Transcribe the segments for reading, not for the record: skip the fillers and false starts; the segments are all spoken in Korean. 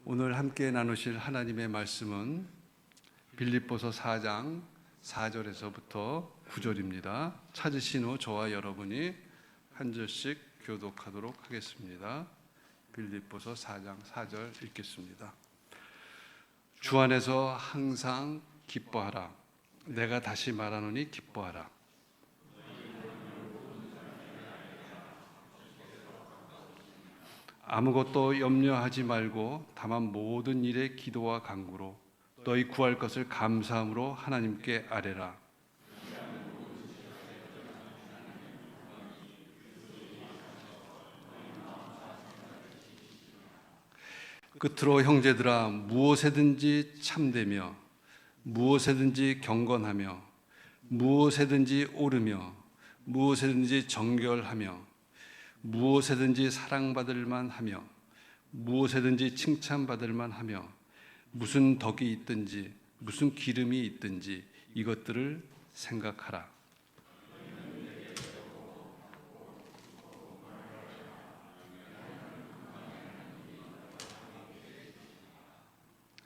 오늘 함께 나누실 하나님의 말씀은 빌립보서 4장 4절에서부터 9절입니다. 찾으신 후 저와 여러분이 한 절씩 교독하도록 하겠습니다. 빌립보서 4장 4절 읽겠습니다. 주 안에서 항상 기뻐하라. 내가 다시 말하노니 기뻐하라. 아무것도 염려하지 말고 다만 모든 일에 기도와 간구로 너희 구할 것을 감사함으로 하나님께 아뢰라. 끝으로 형제들아, 무엇에든지 참되며 무엇에든지 경건하며 무엇에든지 옳으며 무엇에든지 정결하며 무엇에든지 사랑받을 만하며 무엇에든지 칭찬받을 만하며 무슨 덕이 있든지 무슨 기름이 있든지 이것들을 생각하라.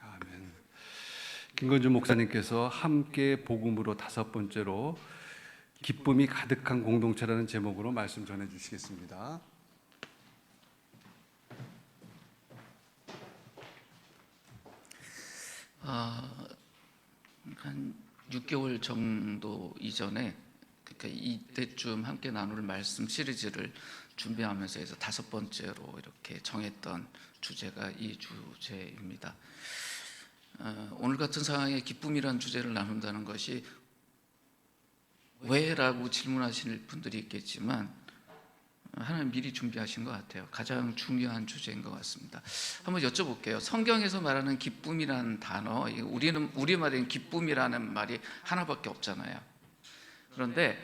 아멘. 김건주 목사님께서 함께 복음으로 5번째로 기쁨이 가득한 공동체라는 제목으로 말씀 전해 주시겠습니다. 한 6개월 정도 이전에, 그러니까 이때쯤 함께 나눌 말씀 시리즈를 준비하면서 해서 5번째로 이렇게 정했던 주제가 이 주제입니다. 오늘 같은 상황에 기쁨이라는 주제를 나눈다는 것이 왜? 라고 질문하실 분들이 있겠지만 하나님 미리 준비하신 것 같아요. 가장 중요한 주제인 것 같습니다. 한번 여쭤볼게요. 성경에서 말하는 기쁨이라는 단어, 우리말엔 기쁨이라는 말이 하나밖에 없잖아요. 그런데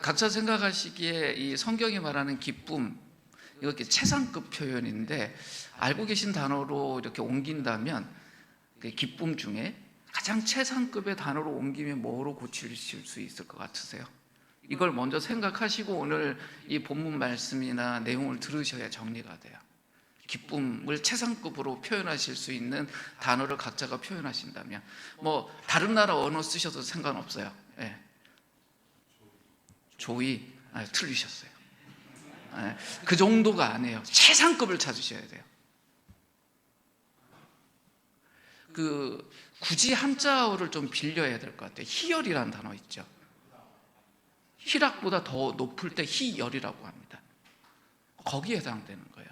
각자 생각하시기에 이 성경이 말하는 기쁨, 이렇게 최상급 표현인데 알고 계신 단어로 이렇게 옮긴다면 기쁨 중에 가장 최상급의 단어로 옮기면 뭐로 고치실 수 있을 것 같으세요? 이걸 먼저 생각하시고 오늘 이 본문 말씀이나 내용을 들으셔야 정리가 돼요. 기쁨을 최상급으로 표현하실 수 있는 단어를 각자가 표현하신다면 다른 나라 언어 쓰셔도 상관없어요. 네. 조이, 틀리셨어요. 네. 그 정도가 아니에요. 최상급을 찾으셔야 돼요. 굳이 한자어를 좀 빌려야 될 것 같아요. 희열이라는 단어 있죠. 희락보다 더 높을 때 희열이라고 합니다. 거기에 해당되는 거예요.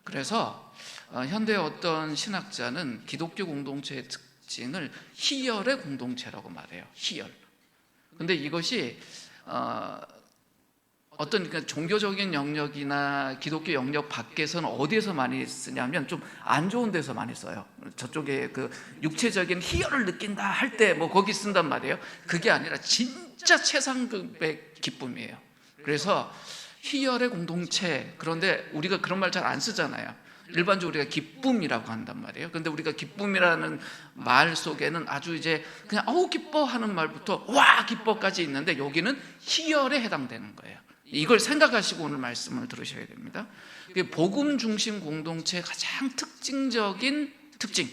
그래서 현대 어떤 신학자는 기독교 공동체의 특징을 희열의 공동체라고 말해요. 희열. 근데 이것이 어떤 종교적인 영역이나 기독교 영역 밖에서는 어디에서 많이 쓰냐면 좀 안 좋은 데서 많이 써요. 저쪽에 육체적인 희열을 느낀다 할 때 거기 쓴단 말이에요. 그게 아니라 진짜 최상급의 기쁨이에요. 그래서 희열의 공동체, 그런데 우리가 그런 말 잘 안 쓰잖아요. 일반적으로 우리가 기쁨이라고 한단 말이에요. 그런데 우리가 기쁨이라는 말 속에는 아주 그냥 기뻐 하는 말부터 와 기뻐까지 있는데 여기는 희열에 해당되는 거예요. 이걸 생각하시고 오늘 말씀을 들으셔야 됩니다. 복음 중심 공동체의 가장 특징적인 특징,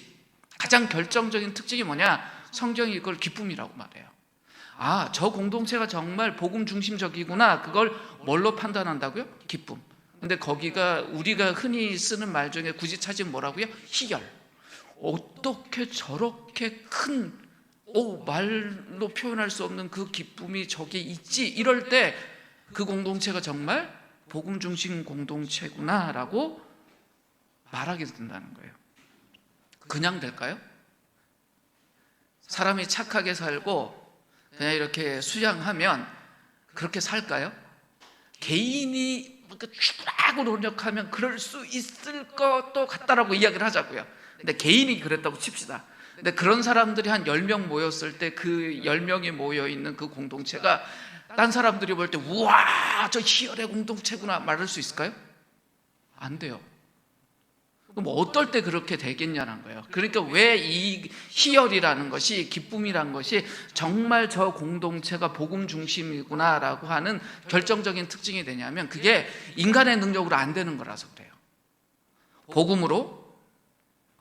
가장 결정적인 특징이 뭐냐? 성경이 이걸 기쁨이라고 말해요. 저 공동체가 정말 복음 중심적이구나. 그걸 뭘로 판단한다고요? 기쁨. 근데 거기가 우리가 흔히 쓰는 말 중에 굳이 찾으면 뭐라고요? 희열. 어떻게 저렇게 큰 말로 표현할 수 없는 그 기쁨이 저기 있지? 이럴 때 그 공동체가 정말 복음 중심 공동체구나 라고 말하게 된다는 거예요. 그냥 될까요? 사람이 착하게 살고 그냥 이렇게 수양하면 그렇게 살까요? 개인이 추락으로 노력하면 그럴 수 있을 것도 같다라고 이야기를 하자고요. 근데 개인이 그랬다고 칩시다. 근데 그런 사람들이 한 10명 모였을 때 그 10명이 모여있는 그 공동체가 딴 사람들이 볼 때 우와 저 희열의 공동체구나 말할 수 있을까요? 안 돼요. 그럼 어떨 때 그렇게 되겠냐는 거예요. 그러니까 왜 이 희열이라는 것이, 기쁨이라는 것이 정말 저 공동체가 복음 중심이구나라고 하는 결정적인 특징이 되냐면 그게 인간의 능력으로 안 되는 거라서 그래요. 복음으로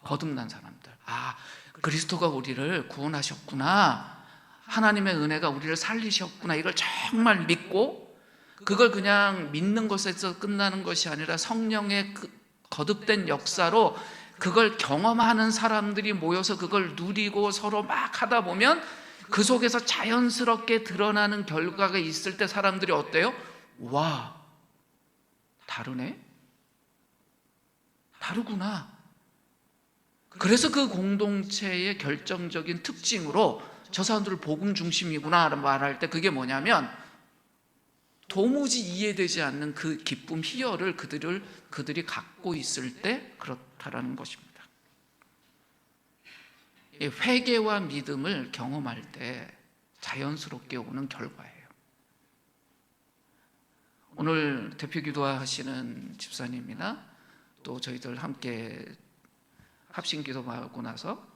거듭난 사람들. 아, 그리스도가 우리를 구원하셨구나, 하나님의 은혜가 우리를 살리셨구나, 이걸 정말 믿고, 그걸 그냥 믿는 것에서 끝나는 것이 아니라 성령의 거듭된 역사로 그걸 경험하는 사람들이 모여서 그걸 누리고 서로 막 하다 보면 그 속에서 자연스럽게 드러나는 결과가 있을 때 사람들이 어때요? 와, 다르네? 다르구나. 그래서 그 공동체의 결정적인 특징으로 저 사람들을 복음 중심이구나 말할 때 그게 뭐냐면, 도무지 이해되지 않는 그 기쁨, 희열을 그들이 갖고 있을 때 그렇다라는 것입니다. 회개와 믿음을 경험할 때 자연스럽게 오는 결과예요. 오늘 대표 기도하시는 집사님이나 또 저희들 함께 합심 기도하고 나서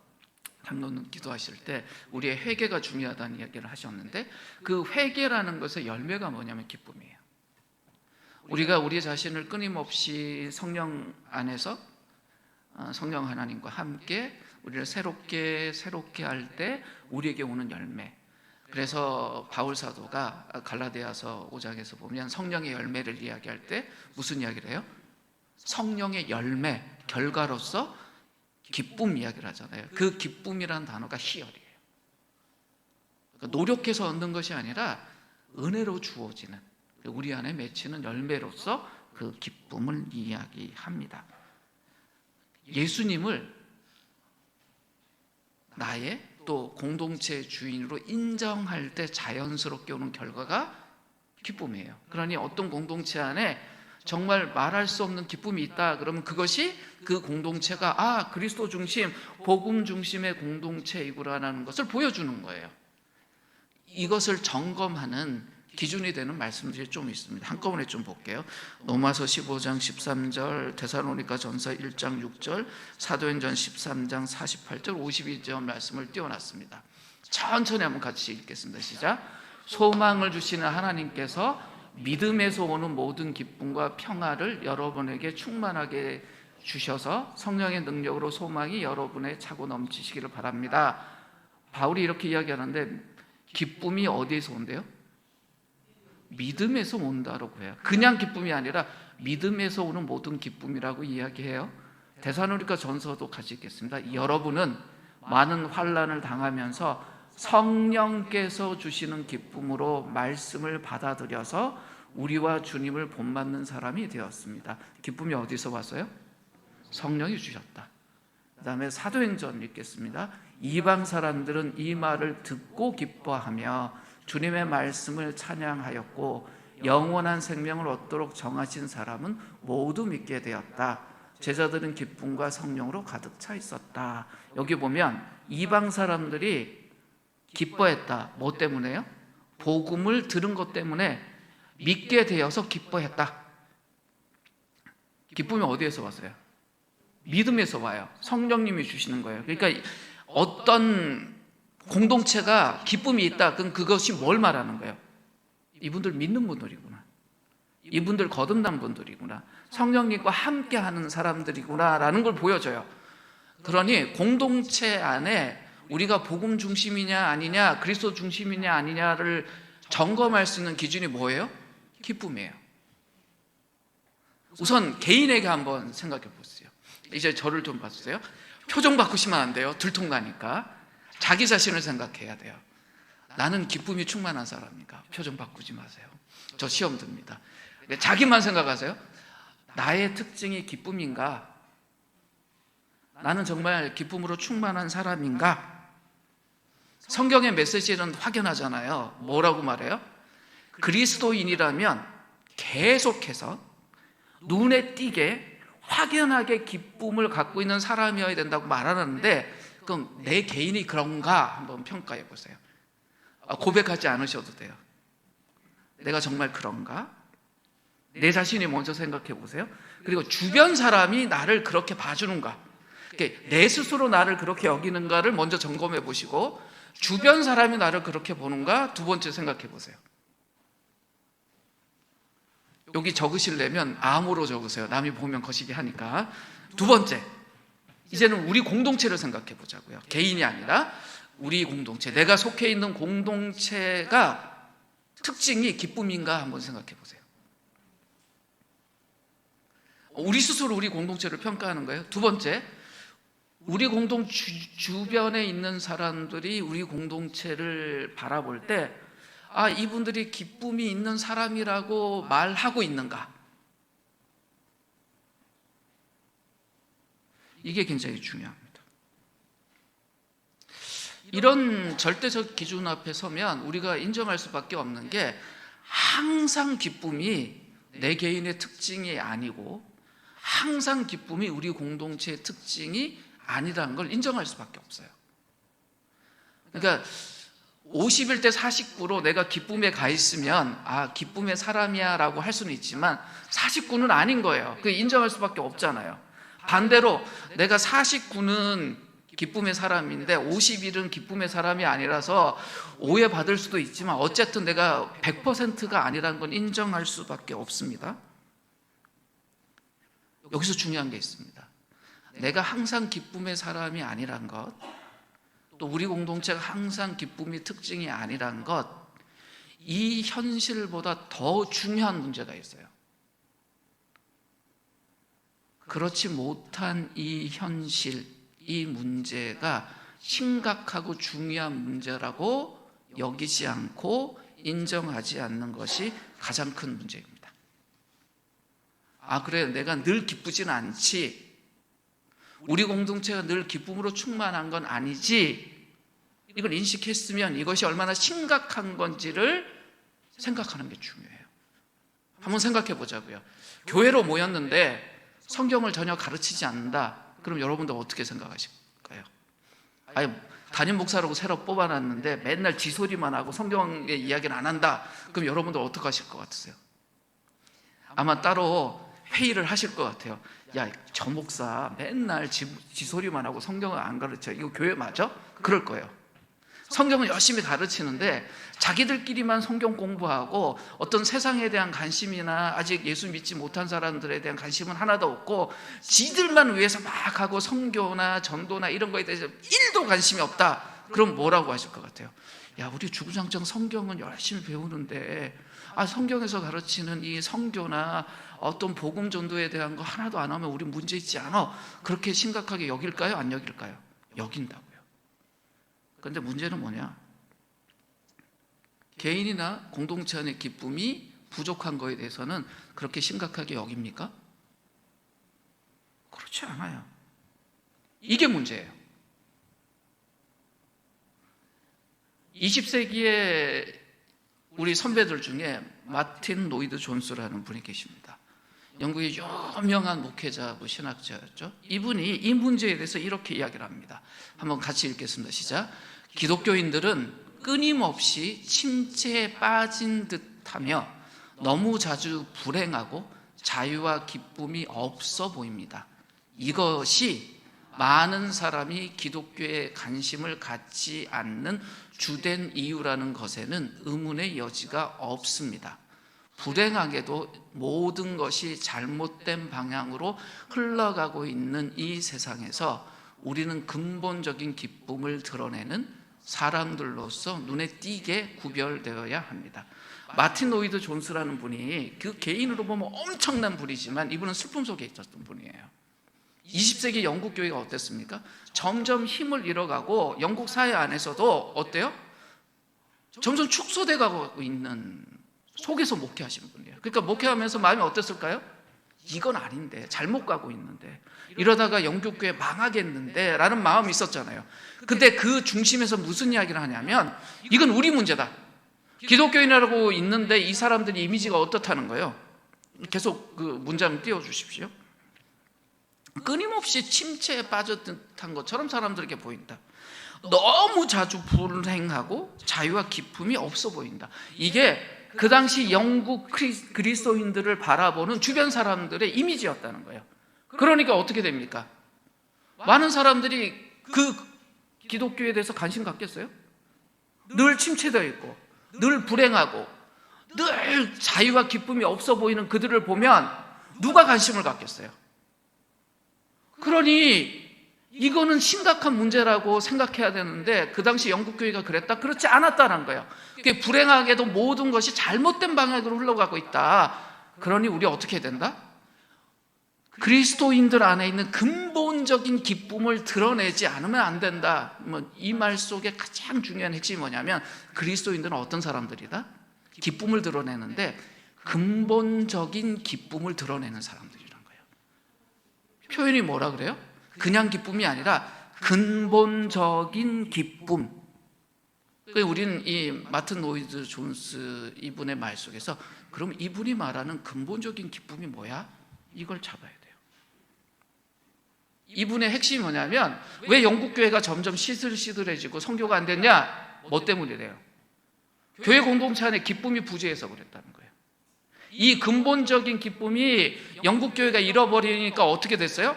담론 기도하실 때 우리의 회개가 중요하다는 이야기를 하셨는데, 그 회개라는 것의 열매가 뭐냐면 기쁨이에요. 우리가 우리 자신을 끊임없이 성령 안에서 성령 하나님과 함께 우리를 새롭게 할 때 우리에게 오는 열매. 그래서 바울 사도가 갈라디아서 5장에서 보면 성령의 열매를 이야기할 때 무슨 이야기를 해요? 성령의 열매, 결과로서 기쁨 이야기를 하잖아요. 그 기쁨이라는 단어가 희열이에요. 그러니까 노력해서 얻는 것이 아니라 은혜로 주어지는, 우리 안에 맺히는 열매로서 그 기쁨을 이야기합니다. 예수님을 나의 또 공동체의 주인으로 인정할 때 자연스럽게 오는 결과가 기쁨이에요. 그러니 어떤 공동체 안에 정말 말할 수 없는 기쁨이 있다 그러면 그것이 그 공동체가 그리스도 중심, 복음 중심의 공동체이구나라는 것을 보여주는 거예요. 이것을 점검하는 기준이 되는 말씀들이 좀 있습니다. 한꺼번에 좀 볼게요. 로마서 15장 13절, 데살로니가 전서 1장 6절, 사도행전 13장 48절, 52절 말씀을 띄워놨습니다. 천천히 한번 같이 읽겠습니다. 시작. 소망을 주시는 하나님께서 믿음에서 오는 모든 기쁨과 평화를 여러분에게 충만하게 주셔서 성령의 능력으로 소망이 여러분의 차고 넘치시기를 바랍니다. 바울이 이렇게 이야기하는데, 기쁨이 어디에서 온대요? 믿음에서 온다라고 해요. 그냥 기쁨이 아니라 믿음에서 오는 모든 기쁨이라고 이야기해요. 데살로니가 전서도 같이 읽겠습니다. 여러분은 많은 환난을 당하면서 성령께서 주시는 기쁨으로 말씀을 받아들여서 우리와 주님을 본받는 사람이 되었습니다. 기쁨이 어디서 왔어요? 성령이 주셨다. 그 다음에 사도행전 읽겠습니다. 이방 사람들은 이 말을 듣고 기뻐하며 주님의 말씀을 찬양하였고 영원한 생명을 얻도록 정하신 사람은 모두 믿게 되었다. 제자들은 기쁨과 성령으로 가득 차 있었다. 여기 보면 이방 사람들이 기뻐했다. 뭐 때문에요? 복음을 들은 것 때문에 믿게 되어서 기뻐했다. 기쁨이 어디에서 왔어요? 믿음에서 와요. 성령님이 주시는 거예요. 그러니까 어떤 공동체가 기쁨이 있다, 그럼 그것이 뭘 말하는 거예요? 이분들 믿는 분들이구나, 이분들 거듭난 분들이구나, 성령님과 함께하는 사람들이구나 라는 걸 보여줘요. 그러니 공동체 안에 우리가 복음 중심이냐 아니냐, 그리스도 중심이냐 아니냐를 점검할 수 있는 기준이 뭐예요? 기쁨이에요. 우선 개인에게 한번 생각해 보세요. 이제 저를 좀 봐주세요. 표정 바꾸시면 안 돼요. 들통나니까. 자기 자신을 생각해야 돼요. 나는 기쁨이 충만한 사람인가? 표정 바꾸지 마세요. 저 시험 듭니다. 자기만 생각하세요. 나의 특징이 기쁨인가? 나는 정말 기쁨으로 충만한 사람인가? 성경의 메시지는 확연하잖아요. 뭐라고 말해요? 그리스도인이라면 계속해서 눈에 띄게 확연하게 기쁨을 갖고 있는 사람이어야 된다고 말하는데, 그럼 내 개인이 그런가 한번 평가해 보세요. 고백하지 않으셔도 돼요. 내가 정말 그런가? 내 자신이 먼저 생각해 보세요. 그리고 주변 사람이 나를 그렇게 봐주는가? 내 스스로 나를 그렇게 여기는가를 먼저 점검해 보시고, 주변 사람이 나를 그렇게 보는가 두 번째 생각해 보세요. 여기 적으시려면 암으로 적으세요. 남이 보면 거시기 하니까. 두 번째, 이제는 우리 공동체를 생각해 보자고요. 개인이 아니라 우리 공동체, 내가 속해 있는 공동체가 특징이 기쁨인가 한번 생각해 보세요. 우리 스스로 우리 공동체를 평가하는 거예요. 두 번째, 우리 공동 주변에 있는 사람들이 우리 공동체를 바라볼 때 이분들이 기쁨이 있는 사람이라고 말하고 있는가? 이게 굉장히 중요합니다. 이런 절대적 기준 앞에 서면 우리가 인정할 수밖에 없는 게 항상 기쁨이 내 개인의 특징이 아니고 항상 기쁨이 우리 공동체의 특징이 아니라는 걸 인정할 수밖에 없어요. 그러니까 51대 49로 내가 기쁨에 가 있으면 기쁨의 사람이야 라고 할 수는 있지만 49는 아닌 거예요. 그 인정할 수밖에 없잖아요. 반대로 내가 49는 기쁨의 사람인데 51은 기쁨의 사람이 아니라서 오해받을 수도 있지만 어쨌든 내가 100%가 아니라는 건 인정할 수밖에 없습니다. 여기서 중요한 게 있습니다. 내가 항상 기쁨의 사람이 아니란 것, 또 우리 공동체가 항상 기쁨이 특징이 아니란 것, 이 현실보다 더 중요한 문제가 있어요. 그렇지 못한 이 현실, 이 문제가 심각하고 중요한 문제라고 여기지 않고 인정하지 않는 것이 가장 큰 문제입니다. 그래, 내가 늘 기쁘진 않지, 우리 공동체가 늘 기쁨으로 충만한 건 아니지, 이걸 인식했으면 이것이 얼마나 심각한 건지를 생각하는 게 중요해요. 한번 생각해 보자고요. 교회로 모였는데 성경을 전혀 가르치지 않는다. 그럼 여러분들 어떻게 생각하실까요? 담임 목사라고 새로 뽑아놨는데 맨날 지소리만 하고 성경의 이야기는 안 한다. 그럼 여러분들 어떻게 하실 것 같으세요? 아마 따로 회의를 하실 것 같아요. 저 목사 맨날 지소리만 하고 성경을 안 가르쳐. 이거 교회 맞아? 그럴 거예요. 성경을 열심히 가르치는데 자기들끼리만 성경 공부하고 어떤 세상에 대한 관심이나 아직 예수 믿지 못한 사람들에 대한 관심은 하나도 없고 지들만 위해서 막 하고 선교나 전도나 이런 거에 대해서 1도 관심이 없다. 그럼 뭐라고 하실 것 같아요? 우리 주구장창 성경은 열심히 배우는데 성경에서 가르치는 이 선교나 어떤 복음 전도에 대한 거 하나도 안 하면 우리 문제 있지 않아? 그렇게 심각하게 여길까요? 안 여길까요? 여긴다고요. 그런데 문제는 뭐냐? 개인이나 공동체 안의 기쁨이 부족한 거에 대해서는 그렇게 심각하게 여깁니까? 그렇지 않아요. 이게 문제예요. 20세기에 우리 선배들 중에 마틴 로이드 존스라는 분이 계십니다. 영국의 유명한 목회자고 신학자였죠. 이분이 이 문제에 대해서 이렇게 이야기를 합니다. 한번 같이 읽겠습니다. 시작. 기독교인들은 끊임없이 침체에 빠진 듯하며 너무 자주 불행하고 자유와 기쁨이 없어 보입니다. 이것이 많은 사람이 기독교에 관심을 갖지 않는 주된 이유라는 것에는 의문의 여지가 없습니다. 불행하게도 모든 것이 잘못된 방향으로 흘러가고 있는 이 세상에서 우리는 근본적인 기쁨을 드러내는 사람들로서 눈에 띄게 구별되어야 합니다. 마틴 로이드 존스라는 분이 그 개인으로 보면 엄청난 분이지만 이분은 슬픔 속에 있었던 분이에요. 20세기 영국 교회가 어땠습니까? 점점 힘을 잃어가고 영국 사회 안에서도 어때요? 점점 축소돼 가고 있는 속에서 목회하시는 분이에요. 그러니까 목회하면서 마음이 어땠을까요? 이건 아닌데, 잘못 가고 있는데, 이러다가 영국 교회 망하겠는데 라는 마음이 있었잖아요. 근데 그 중심에서 무슨 이야기를 하냐면 이건 우리 문제다. 기독교인이라고 있는데 이 사람들이 이미지가 어떻다는 거예요? 계속 그 문장 띄워주십시오. 끊임없이 침체에 빠졌듯한 것처럼 사람들에게 보인다. 너무 자주 불행하고 자유와 기쁨이 없어 보인다. 이게 그 당시 영국 그리스도인들을 바라보는 주변 사람들의 이미지였다는 거예요. 그러니까 어떻게 됩니까? 많은 사람들이 그 기독교에 대해서 관심 갖겠어요? 늘 침체되어 있고 늘 불행하고 늘 자유와 기쁨이 없어 보이는 그들을 보면 누가 관심을 갖겠어요? 그러니 이거는 심각한 문제라고 생각해야 되는데 그 당시 영국 교회가 그랬다? 그렇지 않았다는 거예요. 불행하게도 모든 것이 잘못된 방향으로 흘러가고 있다. 그러니 우리 어떻게 해야 된다? 그리스도인들 안에 있는 근본적인 기쁨을 드러내지 않으면 안 된다. 이 말 속에 가장 중요한 핵심이 뭐냐면 그리스도인들은 어떤 사람들이다? 기쁨을 드러내는데 근본적인 기쁨을 드러내는 사람들이란 거예요. 표현이 뭐라 그래요? 그냥 기쁨이 아니라 근본적인 기쁨. 우리는 이 마틴 로이드 존스 이분의 말 속에서 그럼 이분이 말하는 근본적인 기쁨이 뭐야? 이걸 잡아야 돼요. 이분의 핵심이 뭐냐면 왜 영국 교회가 점점 시들시들해지고 선교가 안 됐냐? 뭐 때문이래요? 교회 공동체 안에 기쁨이 부재해서 그랬다는 거예요. 이 근본적인 기쁨이 영국 교회가 잃어버리니까 어떻게 됐어요?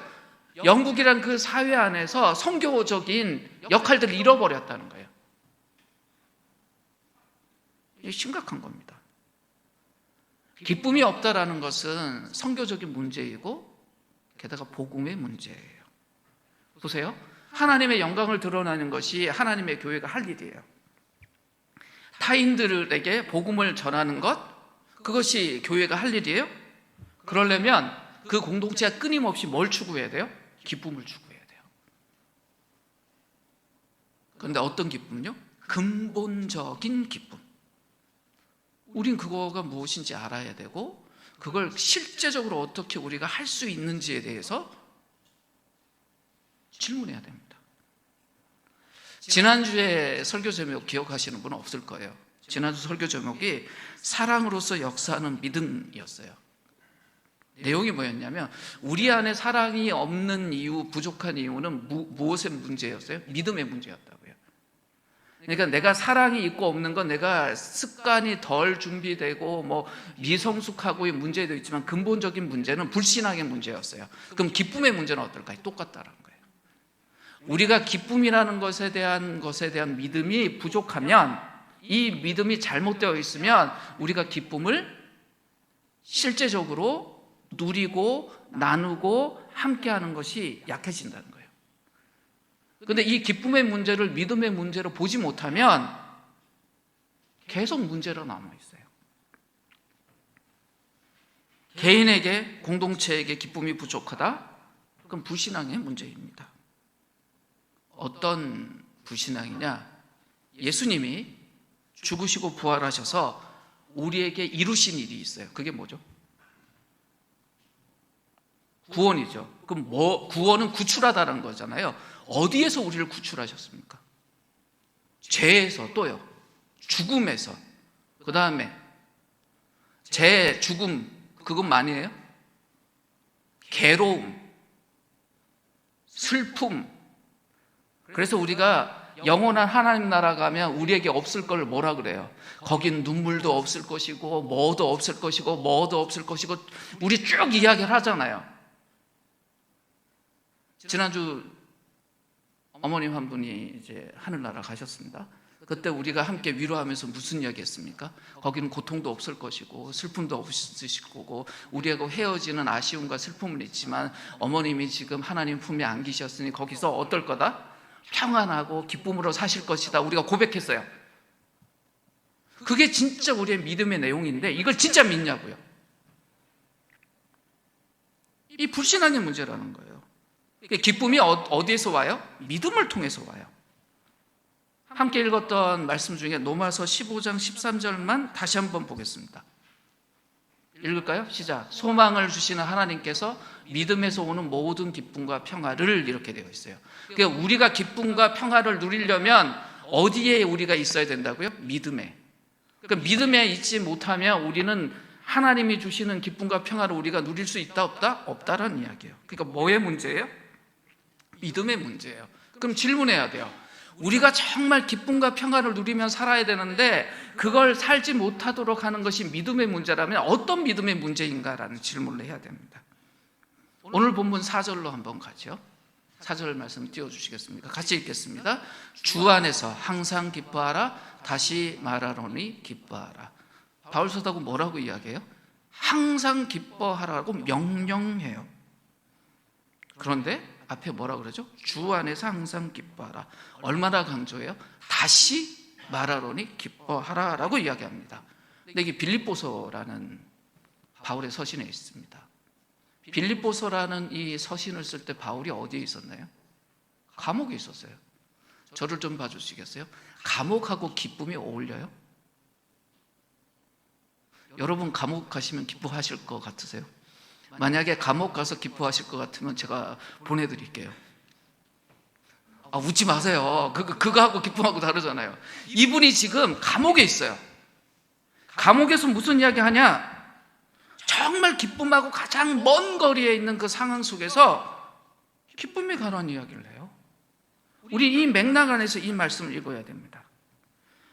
영국이란 그 사회 안에서 선교적인 역할들을 잃어버렸다는 거예요. 이게 심각한 겁니다. 기쁨이 없다라는 것은 선교적인 문제이고 게다가 복음의 문제예요. 보세요. 하나님의 영광을 드러내는 것이 하나님의 교회가 할 일이에요. 타인들에게 복음을 전하는 것, 그것이 교회가 할 일이에요. 그러려면 그 공동체가 끊임없이 뭘 추구해야 돼요? 기쁨을 추구해야 돼요. 그런데 어떤 기쁨요? 근본적인 기쁨. 우린 그거가 무엇인지 알아야 되고 그걸 실제적으로 어떻게 우리가 할 수 있는지에 대해서 질문해야 됩니다. 지난주에 설교 제목 기억하시는 분은 없을 거예요. 지난주 설교 제목이 사랑으로서 역사하는 믿음이었어요. 내용이 뭐였냐면 우리 안에 사랑이 없는 이유, 부족한 이유는 무엇의 문제였어요? 믿음의 문제였다고요. 그러니까 내가 사랑이 있고 없는 건 내가 습관이 덜 준비되고 미성숙하고의 문제도 있지만 근본적인 문제는 불신앙의 문제였어요. 그럼 기쁨의 문제는 어떨까요? 똑같다는 거예요. 우리가 기쁨이라는 것에 대한 믿음이 부족하면, 이 믿음이 잘못되어 있으면 우리가 기쁨을 실제적으로 누리고 나누고 함께하는 것이 약해진다는 거예요. 그런데 이 기쁨의 문제를 믿음의 문제로 보지 못하면 계속 문제로 남아있어요. 개인에게, 공동체에게 기쁨이 부족하다? 그건 불신앙의 문제입니다. 어떤 불신앙이냐? 예수님이 죽으시고 부활하셔서 우리에게 이루신 일이 있어요. 그게 뭐죠? 구원이죠. 그럼 구원은 구출하다는 거잖아요. 어디에서 우리를 구출하셨습니까? 죄에서, 또요 죽음에서, 그 다음에 죄, 죽음, 그것만이에요? 괴로움, 슬픔. 그래서 우리가 영원한 하나님 나라 가면 우리에게 없을 걸 뭐라 그래요? 거긴 눈물도 없을 것이고 뭐도 없을 것이고 뭐도 없을 것이고 우리 쭉 이야기를 하잖아요. 지난주 어머님 한 분이 이제 하늘나라 가셨습니다. 그때 우리가 함께 위로하면서 무슨 이야기 했습니까? 거기는 고통도 없을 것이고 슬픔도 없으실 거고 우리하고 헤어지는 아쉬움과 슬픔은 있지만 어머님이 지금 하나님 품에 안기셨으니 거기서 어떨 거다? 평안하고 기쁨으로 사실 것이다. 우리가 고백했어요. 그게 진짜 우리의 믿음의 내용인데 이걸 진짜 믿냐고요? 이 불신앙의 문제라는 거예요. 기쁨이 어디에서 와요? 믿음을 통해서 와요. 함께 읽었던 말씀 중에 로마서 15장 13절만 다시 한번 보겠습니다. 읽을까요? 시작. 소망을 주시는 하나님께서 믿음에서 오는 모든 기쁨과 평화를, 이렇게 되어 있어요. 그러니까 우리가 기쁨과 평화를 누리려면 어디에 우리가 있어야 된다고요? 믿음에. 그러니까 믿음에 있지 못하면 우리는 하나님이 주시는 기쁨과 평화를 우리가 누릴 수 있다 없다? 없다라는 이야기예요. 그러니까 뭐의 문제예요? 믿음의 문제예요. 그럼 질문해야 돼요. 우리가 정말 기쁨과 평화를 누리며 살아야 되는데 그걸 살지 못하도록 하는 것이 믿음의 문제라면 어떤 믿음의 문제인가라는 질문을 해야 됩니다. 오늘 본문 4절로 한번 가죠. 4절 말씀 띄워주시겠습니까? 같이 읽겠습니다. 주 안에서 항상 기뻐하라. 다시 말하노니 기뻐하라. 바울 사도가 뭐라고 이야기해요? 항상 기뻐하라고 명령해요. 그런데 앞에 뭐라 그러죠? 주 안에서 항상 기뻐하라. 얼마나 강조해요? 다시 말하노니 기뻐하라 라고 이야기합니다. 근데 이게 빌립보서라는 바울의 서신에 있습니다. 빌립보서라는 이 서신을 쓸 때 바울이 어디에 있었나요? 감옥에 있었어요. 저를 좀 봐주시겠어요? 감옥하고 기쁨이 어울려요? 여러분 감옥 가시면 기뻐하실 것 같으세요? 만약에 감옥 가서 기뻐하실 것 같으면 제가 보내드릴게요. 웃지 마세요. 그거하고 기쁨하고 다르잖아요. 이분이 지금 감옥에 있어요. 감옥에서 무슨 이야기 하냐? 정말 기쁨하고 가장 먼 거리에 있는 그 상황 속에서 기쁨에 관한 이야기를 해요. 우리 이 맥락 안에서 이 말씀을 읽어야 됩니다.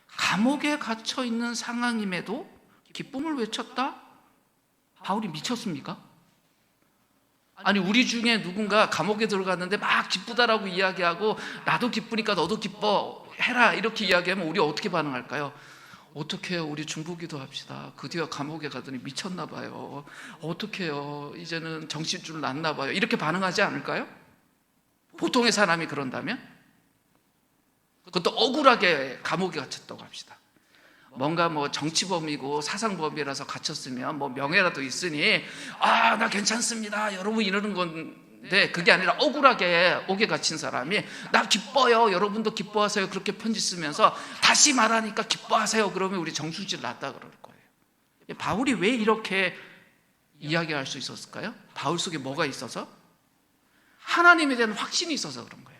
감옥에 갇혀 있는 상황임에도 기쁨을 외쳤다? 바울이 미쳤습니까? 아니 우리 중에 누군가 감옥에 들어갔는데 막 기쁘다라고 이야기하고 나도 기쁘니까 너도 기뻐해라 이렇게 이야기하면 우리 어떻게 반응할까요? 어떡해요? 우리 중보기도 합시다. 그 뒤에 감옥에 가더니 미쳤나 봐요. 어떡해요? 이제는 정신줄 났나 봐요. 이렇게 반응하지 않을까요? 보통의 사람이 그런다면? 그것도 억울하게 감옥에 갇혔다고 합시다. 뭔가 뭐 정치범이고 사상범이라서 갇혔으면 뭐 명예라도 있으니 나 괜찮습니다 여러분 이러는 건데, 그게 아니라 억울하게 옥에 갇힌 사람이 나 기뻐요 여러분도 기뻐하세요 그렇게 편지 쓰면서 다시 말하니까 기뻐하세요 그러면 우리 정신줄 났다 그럴 거예요. 바울이 왜 이렇게 이야기할 수 있었을까요? 바울 속에 뭐가 있어서? 하나님에 대한 확신이 있어서 그런 거예요.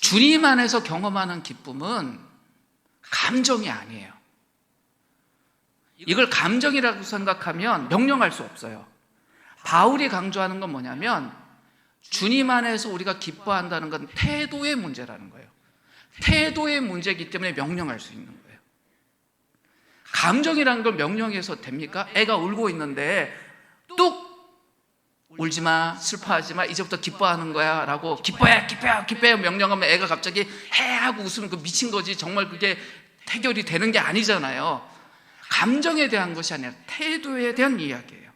주님 안에서 경험하는 기쁨은 감정이 아니에요. 이걸 감정이라고 생각하면 명령할 수 없어요. 바울이 강조하는 건 뭐냐면 주님 안에서 우리가 기뻐한다는 건 태도의 문제라는 거예요. 태도의 문제이기 때문에 명령할 수 있는 거예요. 감정이라는 걸 명령해서 됩니까? 애가 울고 있는데 뚝 울지 마, 슬퍼하지 마, 이제부터 기뻐하는 거야 라고 기뻐해 명령하면 애가 갑자기 해 하고 웃으면 그 미친 거지. 정말 그게 해결이 되는 게 아니잖아요. 감정에 대한 것이 아니라 태도에 대한 이야기예요.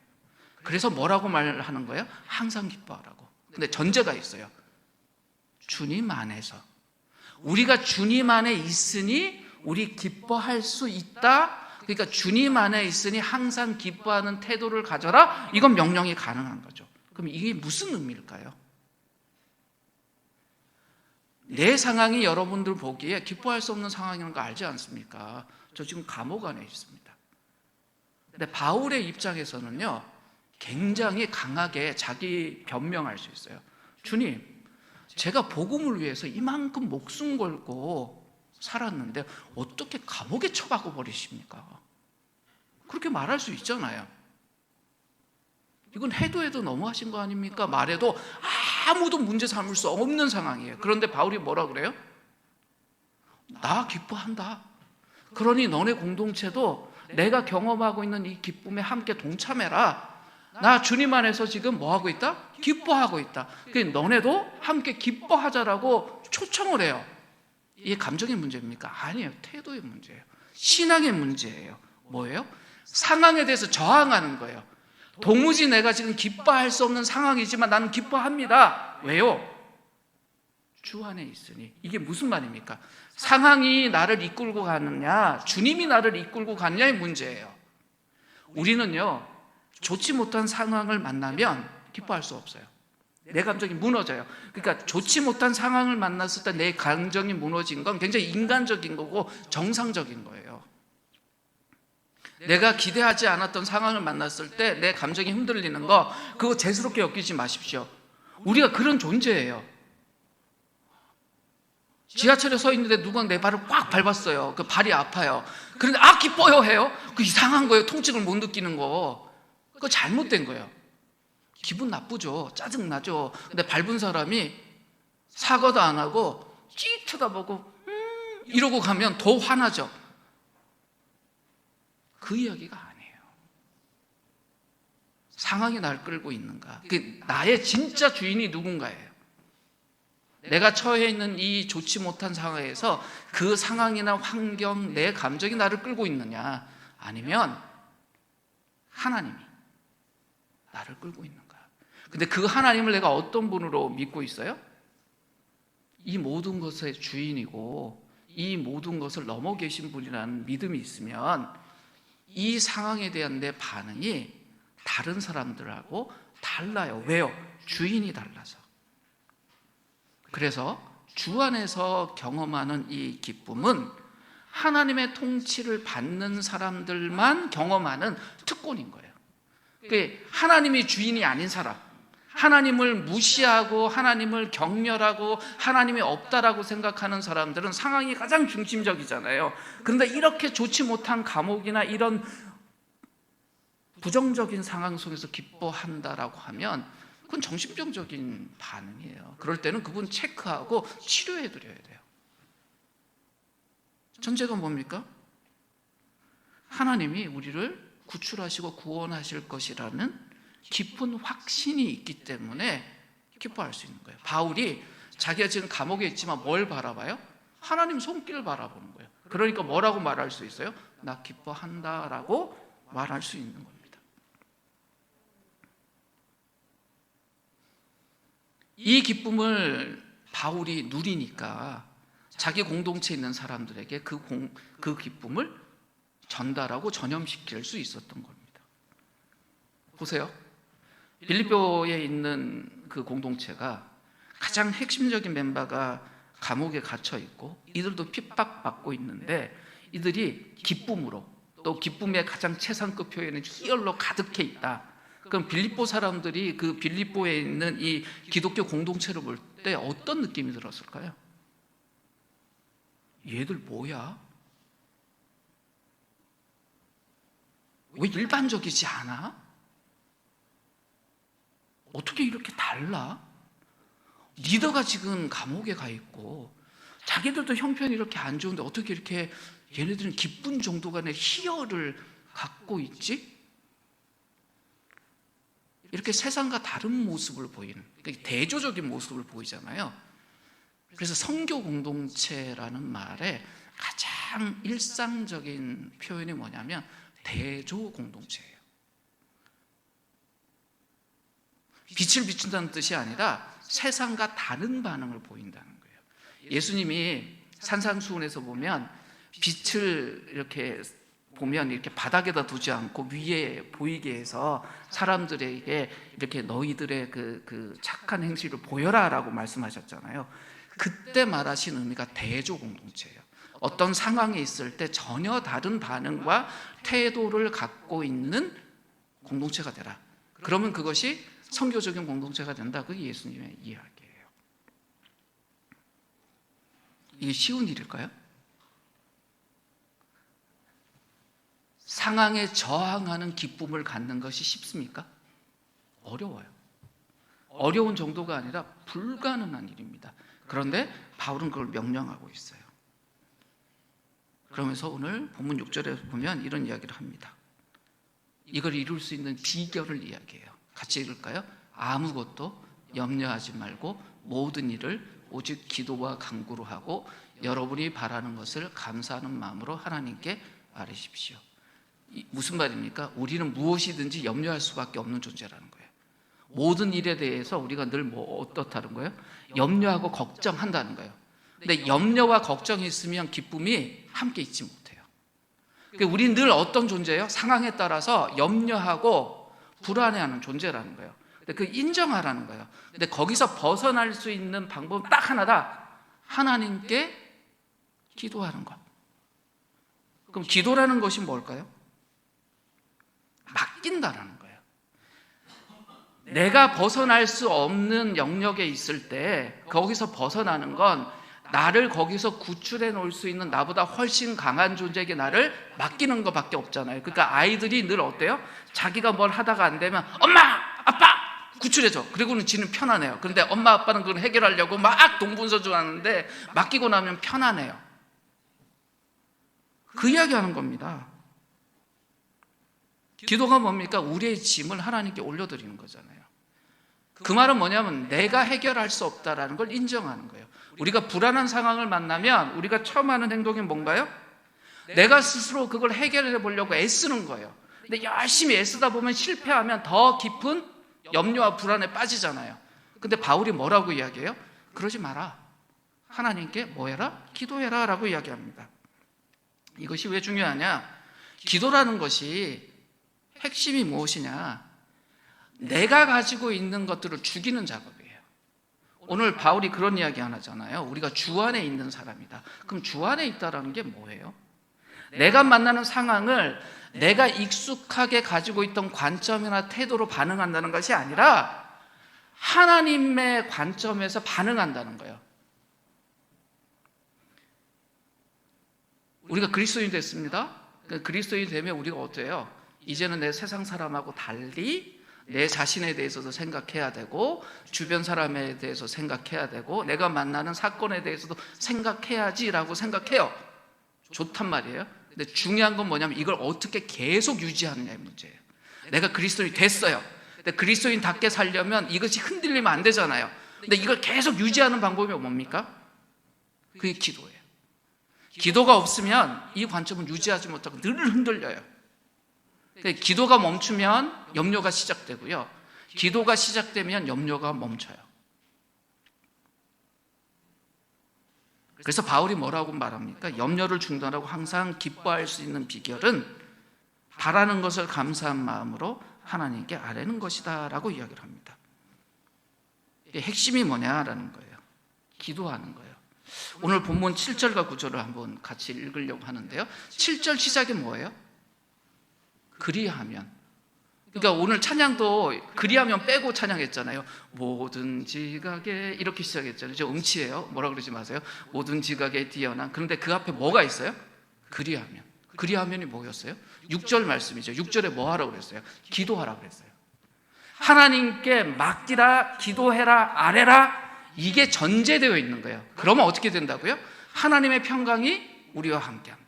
그래서 뭐라고 말하는 거예요? 항상 기뻐하라고. 근데 전제가 있어요. 주님 안에서. 우리가 주님 안에 있으니 우리 기뻐할 수 있다. 그러니까 주님 안에 있으니 항상 기뻐하는 태도를 가져라. 이건 명령이 가능한 거죠. 그럼 이게 무슨 의미일까요? 내 상황이 여러분들 보기에 기뻐할 수 없는 상황이라는 거 알지 않습니까? 저 지금 감옥 안에 있습니다. 근데 바울의 입장에서는요, 굉장히 강하게 자기 변명할 수 있어요. 주님, 제가 복음을 위해서 이만큼 목숨 걸고 살았는데 어떻게 감옥에 처박아 버리십니까? 그렇게 말할 수 있잖아요. 이건 해도 너무하신 거 아닙니까? 말해도 아무도 문제 삼을 수 없는 상황이에요. 그런데 바울이 뭐라 그래요? 나 기뻐한다. 그러니 너네 공동체도 내가 경험하고 있는 이 기쁨에 함께 동참해라. 나 주님 안에서 지금 뭐하고 있다? 기뻐하고 있다. 그러니까 너네도 함께 기뻐하자라고 초청을 해요. 이게 감정의 문제입니까? 아니에요. 태도의 문제예요. 신앙의 문제예요. 뭐예요? 상황에 대해서 저항하는 거예요. 도무지 내가 지금 기뻐할 수 없는 상황이지만 나는 기뻐합니다. 왜요? 주 안에 있으니. 이게 무슨 말입니까? 상황이 나를 이끌고 가느냐, 주님이 나를 이끌고 가느냐의 문제예요. 우리는요, 좋지 못한 상황을 만나면 기뻐할 수 없어요. 내 감정이 무너져요. 그러니까 좋지 못한 상황을 만났을 때 내 감정이 무너진 건 굉장히 인간적인 거고 정상적인 거예요. 내가 기대하지 않았던 상황을 만났을 때 내 감정이 흔들리는 거, 그거 재수롭게 여기지 마십시오. 우리가 그런 존재예요. 지하철에 서 있는데 누가 내 발을 꽉 밟았어요. 그 발이 아파요. 그런데 기뻐요 해요? 그 이상한 거예요. 통증을 못 느끼는 거. 그거 잘못된 거예요. 기분 나쁘죠. 짜증나죠. 근데 밟은 사람이 사과도 안 하고 찌 쳐다보고 이러고 가면 더 화나죠. 그 이야기가 아니에요. 상황이 날 끌고 있는가? 나의 진짜 주인이 누군가예요. 내가 처해 있는 이 좋지 못한 상황에서 그 상황이나 환경, 내 감정이 나를 끌고 있느냐, 아니면 하나님이 나를 끌고 있는 거야. 근데 그 하나님을 내가 어떤 분으로 믿고 있어요? 이 모든 것의 주인이고 이 모든 것을 넘어 계신 분이라는 믿음이 있으면 이 상황에 대한 내 반응이 다른 사람들하고 달라요. 왜요? 주인이 달라서. 그래서 주 안에서 경험하는 이 기쁨은 하나님의 통치를 받는 사람들만 경험하는 특권인 거예요. 그러니까 하나님이 주인이 아닌 사람, 하나님을 무시하고 하나님을 경멸하고 하나님이 없다라고 생각하는 사람들은 상황이 가장 중심적이잖아요. 그런데 이렇게 좋지 못한 감옥이나 이런 부정적인 상황 속에서 기뻐한다라고 하면 그건 정신병적인 반응이에요. 그럴 때는 그분 체크하고 치료해 드려야 돼요. 전제가 뭡니까? 하나님이 우리를 구출하시고 구원하실 것이라는 깊은 확신이 있기 때문에 기뻐할 수 있는 거예요. 바울이 자기가 지금 감옥에 있지만 뭘 바라봐요? 하나님 손길을 바라보는 거예요. 그러니까 뭐라고 말할 수 있어요? 나 기뻐한다라고 말할 수 있는 겁니다. 이 기쁨을 바울이 누리니까 자기 공동체에 있는 사람들에게 그 기쁨을 전달하고 전염시킬 수 있었던 겁니다. 보세요. 빌립보에 있는 그 공동체가 가장 핵심적인 멤버가 감옥에 갇혀 있고 이들도 핍박받고 있는데 이들이 기쁨으로 또 기쁨의 가장 최상급 표현은 희열로 가득해 있다. 그럼 빌립보 사람들이 그 빌립보에 있는 이 기독교 공동체를 볼 때 어떤 느낌이 들었을까요? 얘들 뭐야? 왜 일반적이지 않아? 어떻게 이렇게 달라? 리더가 지금 감옥에 가 있고 자기들도 형편이 이렇게 안 좋은데 어떻게 이렇게 얘네들은 기쁜 정도가 아니라 희열을 갖고 있지? 이렇게 세상과 다른 모습을 보이는, 그러니까 대조적인 모습을 보이잖아요. 그래서 선교 공동체라는 말의 가장 일상적인 표현이 뭐냐면 대조 공동체예요. 빛을 비춘다는 뜻이 아니라 세상과 다른 반응을 보인다는 거예요. 예수님이 산상수훈에서 보면 빛을 이렇게 보면 이렇게 바닥에다 두지 않고 위에 보이게 해서 사람들에게 이렇게 너희들의 그 착한 행실을 보여라라고 말씀하셨잖아요. 그때 말하신 의미가 대조 공동체예요. 어떤 상황에 있을 때 전혀 다른 반응과 태도를 갖고 있는 공동체가 되라. 그러면 그것이 선교적인 공동체가 된다. 그게 예수님의 이야기예요. 이게 쉬운 일일까요? 상황에 저항하는 기쁨을 갖는 것이 쉽습니까? 어려워요. 어려운 정도가 아니라 불가능한 일입니다. 그런데 바울은 그걸 명령하고 있어요. 그러면서 오늘 본문 6절에 보면 이런 이야기를 합니다. 이걸 이룰 수 있는 비결을 이야기해요. 같이 읽을까요? 아무것도 염려하지 말고 모든 일을 오직 기도와 간구로 하고 여러분이 바라는 것을 감사하는 마음으로 하나님께 아뢰십시오. 무슨 말입니까? 우리는 무엇이든지 염려할 수밖에 없는 존재라는 거예요. 모든 일에 대해서 우리가 늘 어떻다는 거예요? 염려하고 걱정한다는 거예요. 근데 염려와 걱정이 있으면 기쁨이 함께 있지 못해요. 그러니까 우리는 늘 어떤 존재예요? 상황에 따라서 염려하고 불안해하는 존재라는 거예요. 근데 그 인정하라는 거예요. 근데 거기서 벗어날 수 있는 방법은 딱 하나다. 하나님께 기도하는 것. 그럼 기도라는 것이 뭘까요? 맡긴다라는 거예요. 내가 벗어날 수 없는 영역에 있을 때 거기서 벗어나는 건 나를 거기서 구출해 놓을 수 있는 나보다 훨씬 강한 존재에게 나를 맡기는 것밖에 없잖아요. 그러니까 아이들이 늘 어때요? 자기가 뭘 하다가 안 되면 엄마, 아빠 구출해줘. 그리고는 지는 편안해요. 그런데 엄마, 아빠는 그걸 해결하려고 막 동분서주하는데 맡기고 나면 편안해요. 그 이야기하는 겁니다. 기도가 뭡니까? 우리의 짐을 하나님께 올려드리는 거잖아요. 그 말은 뭐냐면 내가 해결할 수 없다라는 걸 인정하는 거예요. 우리가 불안한 상황을 만나면 우리가 처음 하는 행동이 뭔가요? 내가 스스로 그걸 해결해 보려고 애쓰는 거예요. 근데 열심히 애쓰다 보면 실패하면 더 깊은 염려와 불안에 빠지잖아요. 근데 바울이 뭐라고 이야기해요? 그러지 마라. 하나님께 뭐 해라? 기도해라 라고 이야기합니다. 이것이 왜 중요하냐? 기도라는 것이 핵심이 무엇이냐? 내가 가지고 있는 것들을 죽이는 작업이에요. 오늘 바울이 그런 이야기 안 하잖아요. 우리가 주 안에 있는 사람이다. 그럼 주 안에 있다라는 게 뭐예요? 내가 만나는 상황을 내가 익숙하게 가지고 있던 관점이나 태도로 반응한다는 것이 아니라 하나님의 관점에서 반응한다는 거예요. 우리가 그리스도인이 됐습니다. 그리스도인이 되면 우리가 어때요? 이제는 내 세상 사람하고 달리 내 자신에 대해서도 생각해야 되고 주변 사람에 대해서 생각해야 되고 내가 만나는 사건에 대해서도 생각해야지라고 생각해요. 좋단 말이에요. 근데 중요한 건 뭐냐면 이걸 어떻게 계속 유지하느냐의 문제예요. 내가 그리스도인이 됐어요. 근데 그리스도인답게 살려면 이것이 흔들리면 안 되잖아요. 근데 이걸 계속 유지하는 방법이 뭡니까? 그게 기도예요. 기도가 없으면 이 관점은 유지하지 못하고 늘 흔들려요. 기도가 멈추면 염려가 시작되고요. 기도가 시작되면 염려가 멈춰요. 그래서 바울이 뭐라고 말합니까? 염려를 중단하고 항상 기뻐할 수 있는 비결은 바라는 것을 감사한 마음으로 하나님께 아뢰는 것이다 라고 이야기를 합니다. 핵심이 뭐냐라는 거예요. 기도하는 거예요. 오늘 본문 7절과 9절을 한번 같이 읽으려고 하는데요. 7절 시작이 뭐예요? 그리하면. 그러니까 오늘 찬양도 그리하면 빼고 찬양했잖아요. 모든 지각에 이렇게 시작했잖아요. 저 음치예요. 뭐라 그러지 마세요. 모든 지각에 뛰어난. 그런데 그 앞에 뭐가 있어요? 그리하면. 그리하면이 뭐였어요? 6절 말씀이죠. 6절에 뭐 하라고 그랬어요? 기도하라고 그랬어요. 하나님께 맡기라, 기도해라, 아뢰라. 이게 전제되어 있는 거예요. 그러면 어떻게 된다고요? 하나님의 평강이 우리와 함께한다.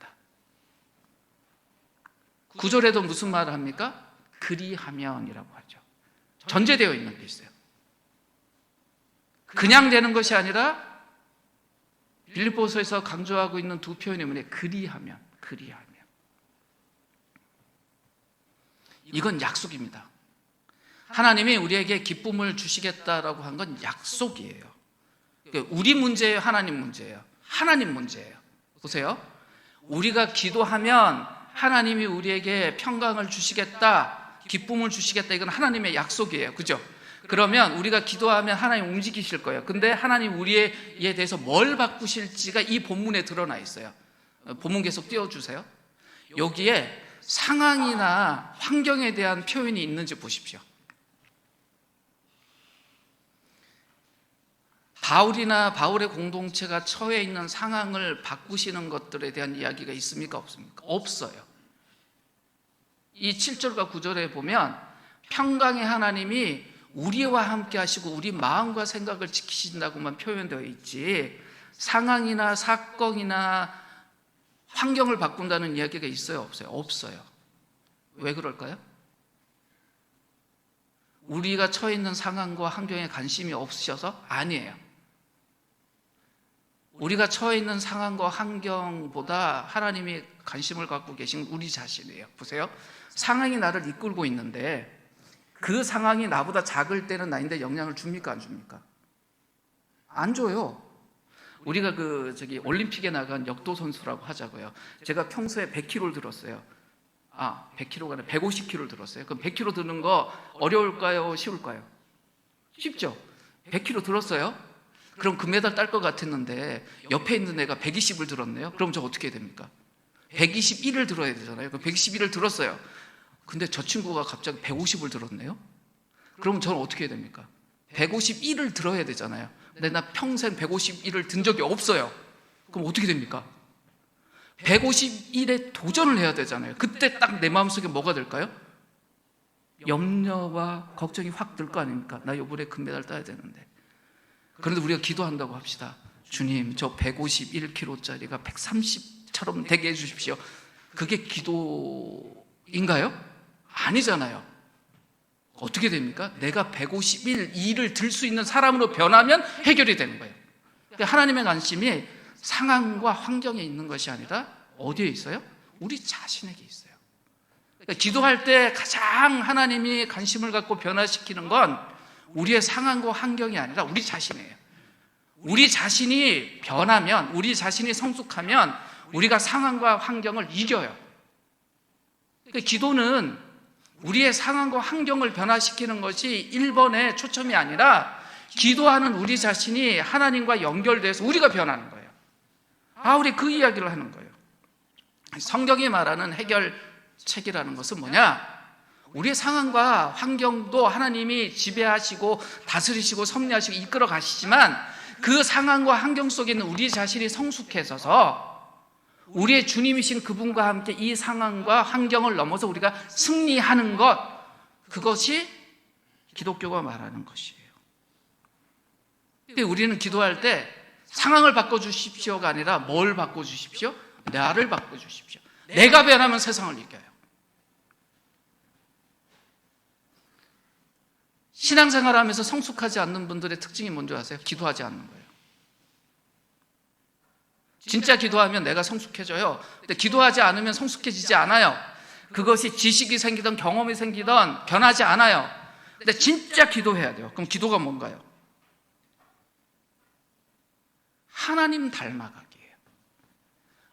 9절에도 무슨 말을 합니까? 그리하면이라고 하죠. 전제되어 있는 게 있어요. 그냥 되는 것이 아니라 빌립보서에서 강조하고 있는 두 표현이 뭐냐? 그리하면. 이건 약속입니다. 하나님이 우리에게 기쁨을 주시겠다라고 한 건 약속이에요. 우리 문제예요? 하나님 문제예요? 하나님 문제예요. 보세요. 우리가 기도하면 하나님이 우리에게 평강을 주시겠다, 기쁨을 주시겠다. 이건 하나님의 약속이에요. 그죠? 그러면 우리가 기도하면 하나님 움직이실 거예요. 근데 하나님 우리에 대해서 뭘 바꾸실지가 이 본문에 드러나 있어요. 본문 계속 띄워주세요. 여기에 상황이나 환경에 대한 표현이 있는지 보십시오. 바울이나 바울의 공동체가 처해 있는 상황을 바꾸시는 것들에 대한 이야기가 있습니까? 없습니까? 없어요. 이 7절과 9절에 보면 평강의 하나님이 우리와 함께 하시고 우리 마음과 생각을 지키신다고만 표현되어 있지 상황이나 사건이나 환경을 바꾼다는 이야기가 있어요? 없어요? 없어요. 왜 그럴까요? 우리가 처해 있는 상황과 환경에 관심이 없으셔서? 아니에요. 우리가 처해 있는 상황과 환경보다 하나님이 관심을 갖고 계신 우리 자신이에요. 보세요. 상황이 나를 이끌고 있는데 그 상황이 나보다 작을 때는 나인데 영향을 줍니까? 안 줍니까? 안 줘요. 우리가 올림픽에 나간 역도 선수라고 하자고요. 제가 평소에 100kg를 들었어요. 100kg가 아니라 150kg를 들었어요. 그럼 100kg 드는 거 어려울까요? 쉬울까요? 쉽죠? 100kg 들었어요? 그럼 금메달 딸 것 같았는데 옆에 있는 애가 120을 들었네요. 그럼 저 어떻게 해야 됩니까? 121을 들어야 되잖아요. 그럼 121을 들었어요. 근데 저 친구가 갑자기 150을 들었네요. 그럼 저는 어떻게 해야 됩니까? 151을 들어야 되잖아요. 근데 나 평생 151을 든 적이 없어요. 그럼 어떻게 됩니까? 151에 도전을 해야 되잖아요. 그때 딱 내 마음속에 뭐가 될까요? 염려와 걱정이 확 들 거 아닙니까? 나 이번에 금메달 따야 되는데. 그런데 우리가 기도한다고 합시다. 주님, 저 151kg짜리가 130처럼 되게 해주십시오. 그게 기도인가요? 아니잖아요. 어떻게 됩니까? 내가 151을 들 수 있는 사람으로 변하면 해결이 되는 거예요. 그러니까 하나님의 관심이 상황과 환경에 있는 것이 아니라 어디에 있어요? 우리 자신에게 있어요. 그러니까 기도할 때 가장 하나님이 관심을 갖고 변화시키는 건 우리의 상황과 환경이 아니라 우리 자신이에요. 우리 자신이 변하면, 우리 자신이 성숙하면 우리가 상황과 환경을 이겨요. 그러니까 기도는 우리의 상황과 환경을 변화시키는 것이 1번의 초점이 아니라 기도하는 우리 자신이 하나님과 연결돼서 우리가 변하는 거예요. 바울이 그 이야기를 하는 거예요. 성경이 말하는 해결책이라는 것은 뭐냐? 우리의 상황과 환경도 하나님이 지배하시고 다스리시고 섭리하시고 이끌어 가시지만 그 상황과 환경 속에 있는 우리 자신이 성숙해져서 우리의 주님이신 그분과 함께 이 상황과 환경을 넘어서 우리가 승리하는 것, 그것이 기독교가 말하는 것이에요. 근데 우리는 기도할 때 상황을 바꿔주십시오가 아니라 뭘 바꿔주십시오? 나를 바꿔주십시오. 내가 변하면 세상을 이겨요. 신앙생활하면서 성숙하지 않는 분들의 특징이 뭔지 아세요? 기도하지 않는 거예요. 진짜 기도하면 내가 성숙해져요. 근데 기도하지 않으면 성숙해지지 않아요. 그것이 지식이 생기든 경험이 생기든 변하지 않아요. 근데 진짜 기도해야 돼요. 그럼 기도가 뭔가요? 하나님 닮아가기예요.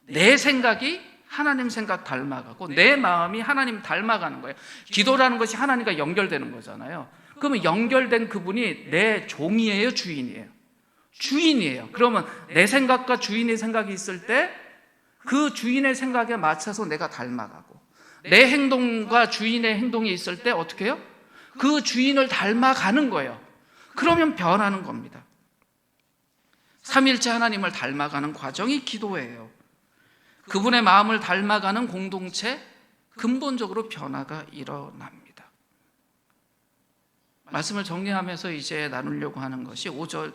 내 생각이 하나님 생각 닮아가고 내 마음이 하나님 닮아가는 거예요. 기도라는 것이 하나님과 연결되는 거잖아요. 그러면 연결된 그분이 내 종이에요, 주인이에요? 주인이에요. 그러면 내 생각과 주인의 생각이 있을 때 그 주인의 생각에 맞춰서 내가 닮아가고, 내 행동과 주인의 행동이 있을 때 어떻게 해요? 그 주인을 닮아가는 거예요. 그러면 변하는 겁니다. 삼일체 하나님을 닮아가는 과정이 기도예요. 그분의 마음을 닮아가는 공동체, 근본적으로 변화가 일어납니다. 말씀을 정리하면서 이제 나누려고 하는 것이 5절,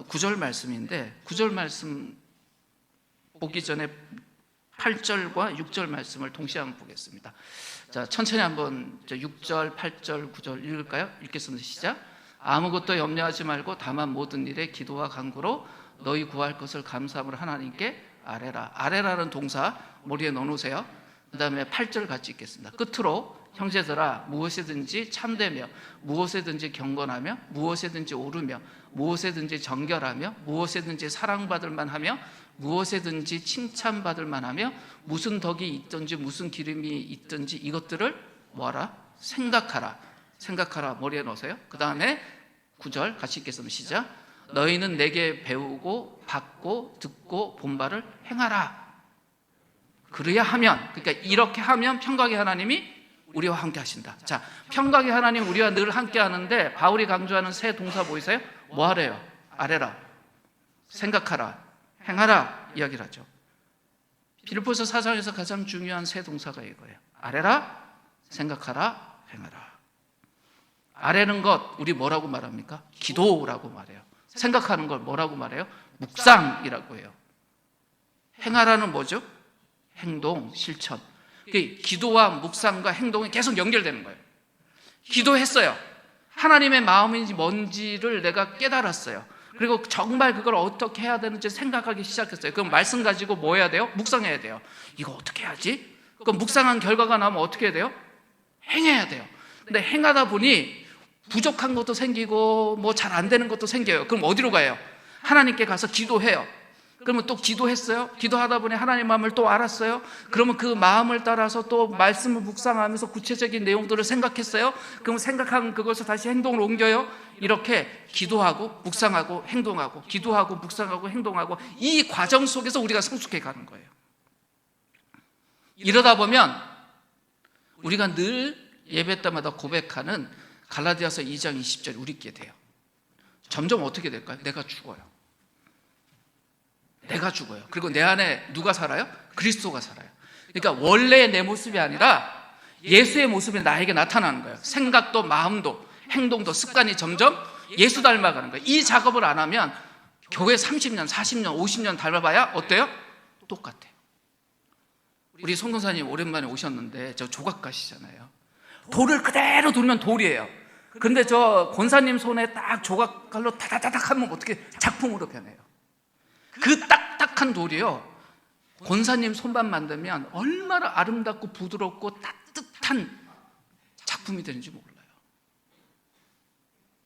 9절 말씀인데, 9절 말씀 보기 전에 8절과 6절 말씀을 동시에 한번 보겠습니다. 자, 천천히 한번 6절, 8절, 9절 읽을까요? 읽겠습니다. 시작. 아무것도 염려하지 말고 다만 모든 일에 기도와 간구로 너희 구할 것을 감사함으로 하나님께 아뢰라. 아뢰라는 동사 머리에 넣어놓으세요. 그 다음에 8절 같이 읽겠습니다. 끝으로 형제들아, 무엇이든지 참되며 무엇이든지 경건하며 무엇이든지 오르며 무엇이든지 정결하며 무엇이든지 사랑받을 만하며 무엇이든지 칭찬받을 만하며 무슨 덕이 있든지 무슨 기름이 있든지 이것들을 뭐하라? 생각하라. 생각하라 머리에 넣으세요. 그 다음에 9절 같이 읽겠습니다. 시작. 너희는 내게 배우고 받고 듣고 본 바를 행하라. 그래야 하면, 그러니까 이렇게 하면 평강의 하나님이 우리와 함께 하신다. 자, 평강의 하나님 우리와 늘 함께 하는데 바울이 강조하는 세 동사 보이세요? 뭐 하래요? 아뢰라, 생각하라, 행하라 이야기를 하죠. 빌립보서 4장에서 가장 중요한 세 동사가 이거예요. 아뢰라, 생각하라, 행하라. 아뢰는 것 우리 뭐라고 말합니까? 기도라고 말해요. 생각하는 걸 뭐라고 말해요? 묵상이라고 해요. 행하라는 뭐죠? 행동, 실천. 기도와 묵상과 행동이 계속 연결되는 거예요. 기도했어요. 하나님의 마음인지 뭔지를 내가 깨달았어요. 그리고 정말 그걸 어떻게 해야 되는지 생각하기 시작했어요. 그럼 말씀 가지고 뭐 해야 돼요? 묵상해야 돼요. 이거 어떻게 해야지? 그럼 묵상한 결과가 나오면 어떻게 해야 돼요? 행해야 돼요. 근데 행하다 보니 부족한 것도 생기고 뭐 잘 안 되는 것도 생겨요. 그럼 어디로 가요? 하나님께 가서 기도해요. 그러면 또 기도했어요. 기도하다 보니 하나님 마음을 또 알았어요. 그러면 그 마음을 따라서 또 말씀을 묵상하면서 구체적인 내용들을 생각했어요. 그럼 생각한 그것을 다시 행동으로 옮겨요. 이렇게 기도하고 묵상하고 행동하고 기도하고 묵상하고 행동하고 이 과정 속에서 우리가 성숙해 가는 거예요. 이러다 보면 우리가 늘 예배 때마다 고백하는 갈라디아서 2장 20절이 우리 있게 돼요. 점점 어떻게 될까요? 내가 죽어요. 내가 죽어요. 그리고 내 안에 누가 살아요? 그리스도가 살아요. 그러니까 원래의 내 모습이 아니라 예수의 모습이 나에게 나타나는 거예요. 생각도 마음도 행동도 습관이 점점 예수 닮아가는 거예요. 이 작업을 안 하면 교회 30년, 40년, 50년 닮아봐야 어때요? 똑같아요. 우리 송도사님 오랜만에 오셨는데 저 조각가시잖아요. 돌을 그대로 돌면 돌이에요. 그런데 저 권사님 손에 딱 조각칼로 타다다닥 하면 어떻게 작품으로 변해요. 그 딱딱한 돌이요, 권사님 손만 만들면 얼마나 아름답고 부드럽고 따뜻한 따뜻한 작품이 되는지 몰라요.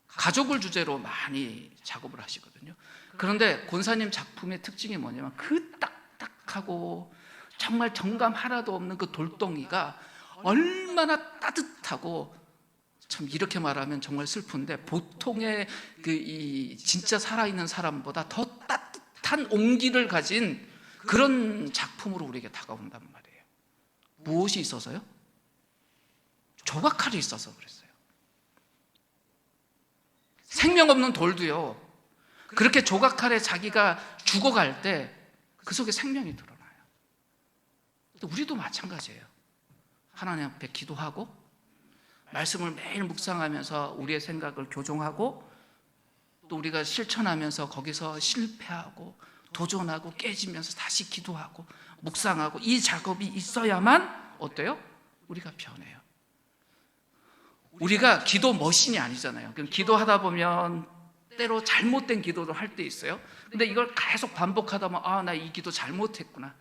가족을 주제로 많이 작업을 하시거든요. 그런데 권사님 작품의 특징이 뭐냐면 그 딱딱하고 정말 정감 하나도 없는 그 돌덩이가 얼마나 따뜻하고, 참 이렇게 말하면 정말 슬픈데 보통의 이 진짜 살아있는 사람보다 더 따뜻한 온기를 가진 그런 작품으로 우리에게 다가온단 말이에요. 무엇이 있어서요? 조각칼이 있어서 그랬어요. 생명 없는 돌도요, 그렇게 조각칼에 자기가 죽어갈 때 그 속에 생명이 드러나요. 우리도 마찬가지예요. 하나님 앞에 기도하고 말씀을 매일 묵상하면서 우리의 생각을 교정하고, 또 우리가 실천하면서 거기서 실패하고 도전하고 깨지면서 다시 기도하고 묵상하고, 이 작업이 있어야만 어때요? 우리가 변해요. 우리가 기도 머신이 아니잖아요. 그럼 기도하다 보면 때로 잘못된 기도도 할 때 있어요. 근데 이걸 계속 반복하다 보면 나 이 기도 잘못했구나,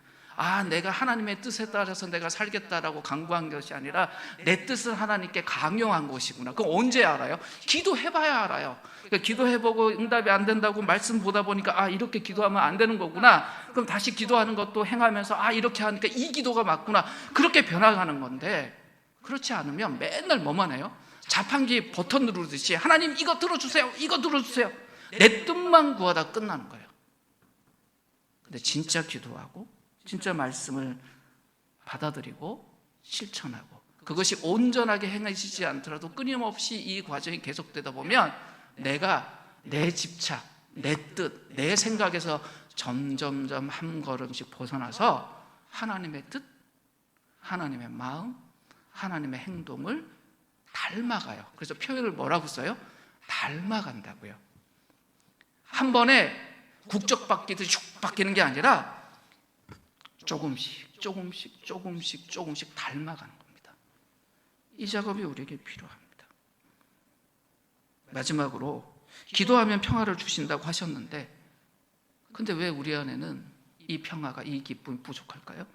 내가 하나님의 뜻에 따라서 내가 살겠다라고 강구한 것이 아니라 내 뜻을 하나님께 강요한 것이구나. 그럼 언제 알아요? 기도해봐야 알아요. 그러니까 기도해보고 응답이 안 된다고 말씀 보다 보니까 이렇게 기도하면 안 되는 거구나. 그럼 다시 기도하는 것도 행하면서 이렇게 하니까 이 기도가 맞구나. 그렇게 변화가는 건데, 그렇지 않으면 맨날 뭐만 해요? 자판기 버튼 누르듯이 하나님 이거 들어주세요, 이거 들어주세요, 내 뜻만 구하다 끝나는 거예요. 근데 진짜 기도하고 진짜 말씀을 받아들이고 실천하고, 그것이 온전하게 행해지지 않더라도 끊임없이 이 과정이 계속되다 보면 내가 내 집착, 내 뜻, 내 생각에서 점점점 한 걸음씩 벗어나서 하나님의 뜻, 하나님의 마음, 하나님의 행동을 닮아가요. 그래서 표현을 뭐라고 써요? 닮아간다고요. 한 번에 국적 바뀌듯이 슉 바뀌는 게 아니라 조금씩 조금씩 조금씩 조금씩 닮아가는 겁니다. 이 작업이 우리에게 필요합니다. 마지막으로, 기도하면 평화를 주신다고 하셨는데, 근데 왜 우리 안에는 이 평화가, 이 기쁨이 부족할까요?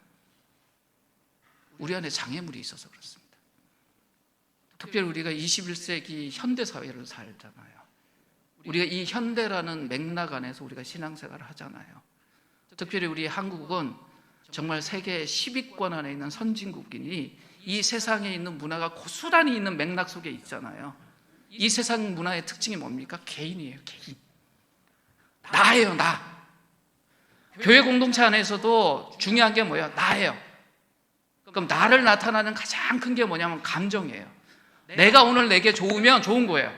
우리 안에 장애물이 있어서 그렇습니다. 특별히 우리가 21세기 현대사회를 살잖아요. 우리가 이 현대라는 맥락 안에서 우리가 신앙생활을 하잖아요. 특별히 우리 한국은 정말 세계 10위권 안에 있는 선진국이니 이 세상에 있는 문화가 고스란히 있는 맥락 속에 있잖아요. 이 세상 문화의 특징이 뭡니까? 개인이에요. 개인. 나예요, 나. 교회 공동체 안에서도 중요한 게 뭐예요? 나예요. 그럼 나를 나타나는 가장 큰 게 뭐냐면 감정이에요. 내가 오늘 내게 좋으면 좋은 거예요.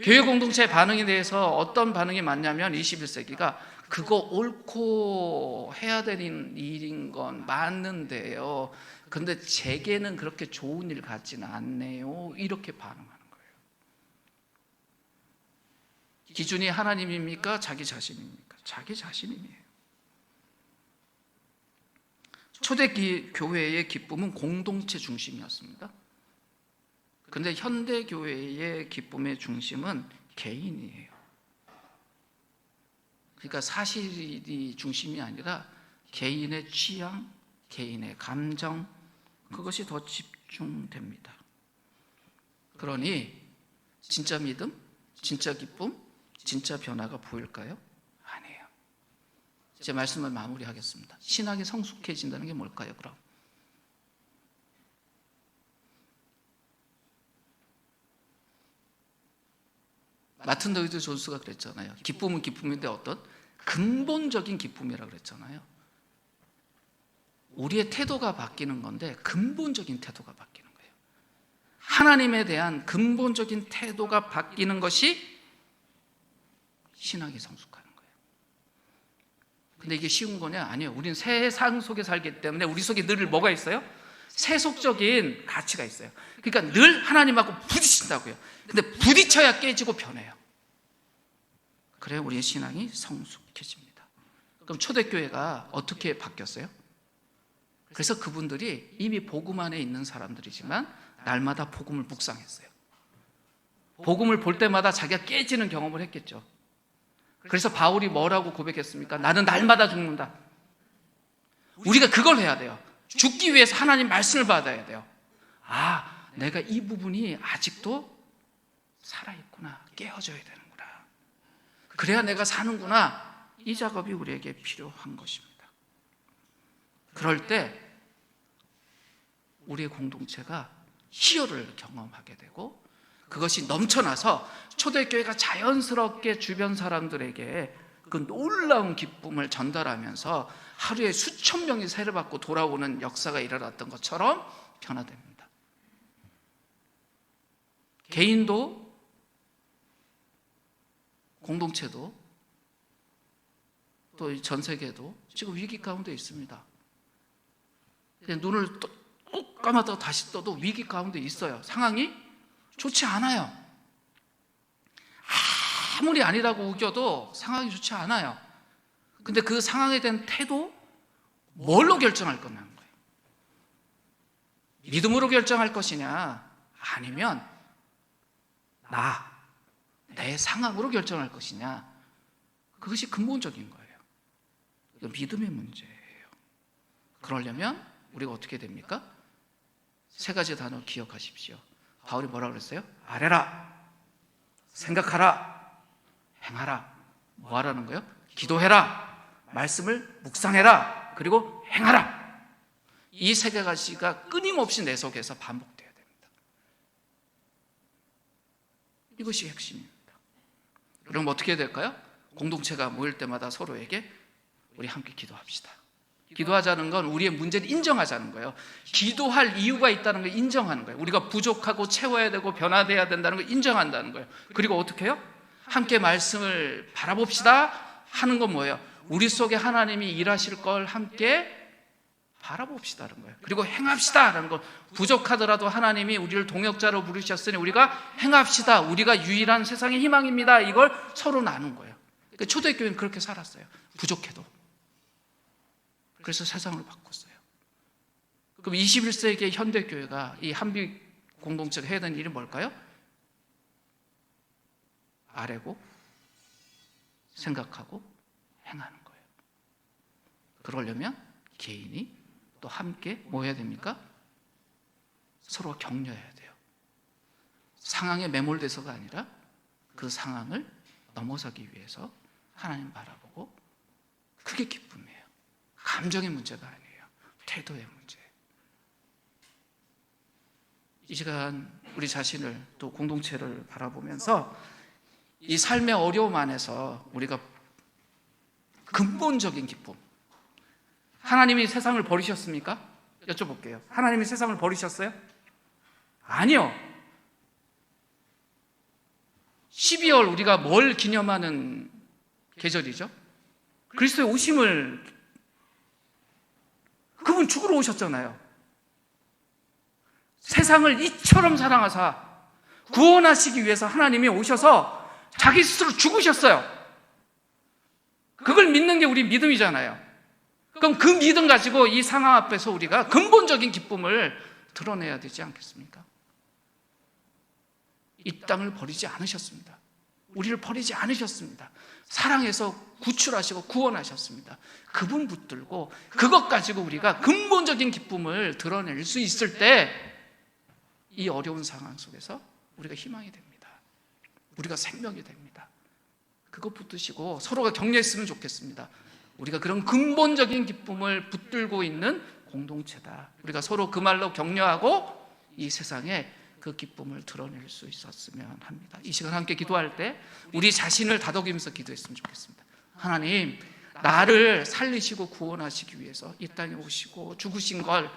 교회 공동체의 반응에 대해서 어떤 반응이 많냐면, 21세기가 그거 옳고 해야 되는 일인 건 맞는데요, 근데 제게는 그렇게 좋은 일 같지는 않네요, 이렇게 반응하는 거예요. 기준이 하나님입니까? 자기 자신입니까? 자기 자신이에요. 초대기 교회의 기쁨은 공동체 중심이었습니다. 그런데 현대 교회의 기쁨의 중심은 개인이에요. 그러니까 사실이 중심이 아니라 개인의 취향, 개인의 감정, 그것이 더 집중됩니다. 그러니 진짜 믿음, 진짜 기쁨, 진짜 변화가 보일까요? 아니에요. 제 말씀을 마무리하겠습니다. 신학이 성숙해진다는 게 뭘까요, 그럼? 마틴 로이드 존스가 그랬잖아요. 기쁨은 기쁨인데 어떤 근본적인 기쁨이라고 그랬잖아요. 우리의 태도가 바뀌는 건데 근본적인 태도가 바뀌는 거예요. 하나님에 대한 근본적인 태도가 바뀌는 것이 신학이 성숙하는 거예요. 근데 이게 쉬운 거냐? 아니에요. 우리는 세상 속에 살기 때문에 우리 속에 늘 뭐가 있어요? 세속적인 가치가 있어요. 그러니까 늘 하나님하고 부딪힌다고요. 근데 부딪혀야 깨지고 변해요. 그래야 우리의 신앙이 성숙해집니다. 그럼 초대교회가 어떻게 바뀌었어요? 그래서 그분들이 이미 복음 안에 있는 사람들이지만 날마다 복음을 묵상했어요. 복음을 볼 때마다 자기가 깨지는 경험을 했겠죠. 그래서 바울이 뭐라고 고백했습니까? 나는 날마다 죽는다. 우리가 그걸 해야 돼요. 죽기 위해서 하나님 말씀을 받아야 돼요. 아, 내가 이 부분이 아직도 살아있구나, 깨어져야 되는구나, 그래야 내가 사는구나. 이 작업이 우리에게 필요한 것입니다. 그럴 때 우리의 공동체가 희열을 경험하게 되고, 그것이 넘쳐나서 초대교회가 자연스럽게 주변 사람들에게 그 놀라운 기쁨을 전달하면서 하루에 수천 명이 세례받고 돌아오는 역사가 일어났던 것처럼 변화됩니다. 개인도 공동체도 또 전 세계도 지금 위기 가운데 있습니다. 눈을 꼭 감았다가 다시 떠도 위기 가운데 있어요. 상황이 좋지 않아요. 아무리 아니라고 우겨도 상황이 좋지 않아요. 근데 그 상황에 대한 태도, 뭘로 결정할 거냐는 거예요. 믿음으로 결정할 것이냐, 아니면 내 상황으로 결정할 것이냐, 그것이 근본적인 거예요. 이건 믿음의 문제예요. 그러려면 우리가 어떻게 됩니까? 세 가지 단어 기억하십시오. 바울이 뭐라 그랬어요? 아뢰라, 생각하라, 행하라. 뭐 하라는 거예요? 기도해라, 말씀을 묵상해라, 그리고 행하라. 이 세 가지가 끊임없이 내 속에서 반복돼야 됩니다. 이것이 핵심입니다. 그럼 어떻게 될까요? 공동체가 모일 때마다 서로에게 우리 함께 기도합시다. 기도하자는 건 우리의 문제를 인정하자는 거예요. 기도할 이유가 있다는 걸 인정하는 거예요. 우리가 부족하고 채워야 되고 변화돼야 된다는 걸 인정한다는 거예요. 그리고 어떻게 해요? 함께 말씀을 바라봅시다 하는 건 뭐예요? 우리 속에 하나님이 일하실 걸 함께 바라봅시다는 거예요. 그리고 행합시다라는 건, 부족하더라도 하나님이 우리를 동역자로 부르셨으니 우리가 행합시다, 우리가 유일한 세상의 희망입니다, 이걸 서로 나눈 거예요. 그러니까 초대교회는 그렇게 살았어요. 부족해도. 그래서 세상을 바꿨어요. 그럼 21세기의 현대교회가, 이 한빛 공동체가 해야 되는 일이 뭘까요? 아뢰고 생각하고 행하는 거예요. 그러려면 개인이 또 함께 뭐 해야 됩니까? 서로 격려해야 돼요. 상황에 매몰돼서가 아니라 그 상황을 넘어서기 위해서 하나님 바라보고, 그게 기쁨이에요. 감정의 문제가 아니에요. 태도의 문제예요. 이 시간 우리 자신을 또 공동체를 바라보면서 이 삶의 어려움 안에서 우리가 근본적인 기쁨, 하나님이 세상을 버리셨습니까? 여쭤볼게요. 하나님이 세상을 버리셨어요? 아니요. 12월 우리가 뭘 기념하는 계절이죠? 그리스도의 오심을, 그분 죽으러 오셨잖아요. 세상을 이처럼 사랑하사 구원하시기 위해서 하나님이 오셔서 자기 스스로 죽으셨어요. 그걸 믿는 게 우리 믿음이잖아요. 그럼 그 믿음 가지고 이 상황 앞에서 우리가 근본적인 기쁨을 드러내야 되지 않겠습니까? 이 땅을 버리지 않으셨습니다. 우리를 버리지 않으셨습니다. 사랑해서 구출하시고 구원하셨습니다. 그분 붙들고 그것 가지고 우리가 근본적인 기쁨을 드러낼 수 있을 때 이 어려운 상황 속에서 우리가 희망이 됩니다. 우리가 생명이 됩니다. 그것 붙드시고 서로가 격려했으면 좋겠습니다. 우리가 그런 근본적인 기쁨을 붙들고 있는 공동체다. 우리가 서로 그 말로 격려하고 이 세상에 그 기쁨을 드러낼 수 있었으면 합니다. 이 시간 함께 기도할 때 우리 자신을 다독이면서 기도했으면 좋겠습니다. 하나님, 나를 살리시고 구원하시기 위해서 이 땅에 오시고 죽으신 걸,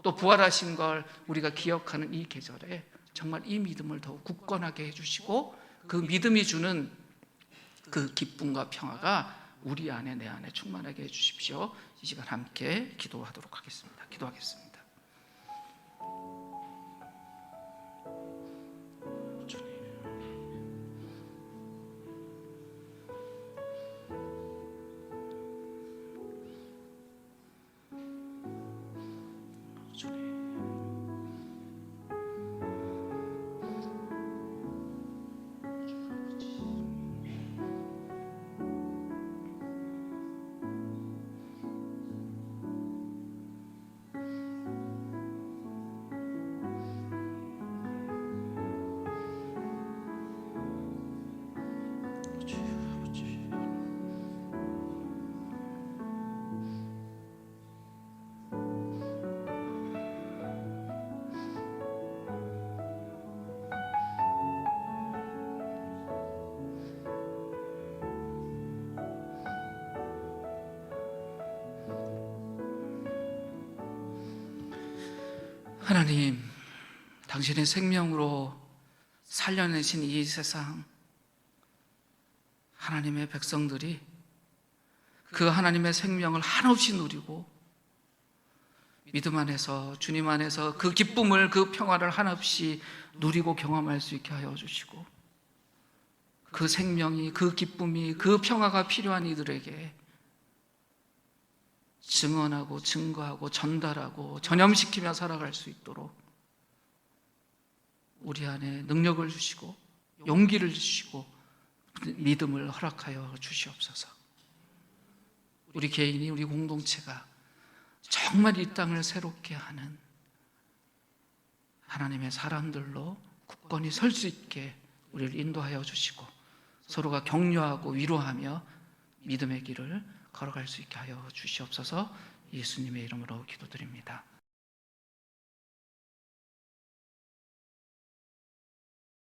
또 부활하신 걸 우리가 기억하는 이 계절에 정말 이 믿음을 더욱 굳건하게 해주시고, 그 믿음이 주는 그 기쁨과 평화가 우리 안에, 내 안에 충만하게 해주십시오. 이 시간 함께 기도하도록 하겠습니다. 기도하겠습니다. 하나님, 당신의 생명으로 살려내신 이 세상, 하나님의 백성들이 그 하나님의 생명을 한없이 누리고 믿음 안에서, 주님 안에서 그 기쁨을, 그 평화를 한없이 누리고 경험할 수 있게 하여 주시고, 그 생명이, 그 기쁨이, 그 평화가 필요한 이들에게 증언하고 증거하고 전달하고 전염시키며 살아갈 수 있도록 우리 안에 능력을 주시고 용기를 주시고 믿음을 허락하여 주시옵소서. 우리 개인이, 우리 공동체가 정말 이 땅을 새롭게 하는 하나님의 사람들로 굳건히 설 수 있게 우리를 인도하여 주시고 서로가 격려하고 위로하며 믿음의 길을 걸어갈 수 있게 하여 주시옵소서. 예수님의 이름으로 기도드립니다.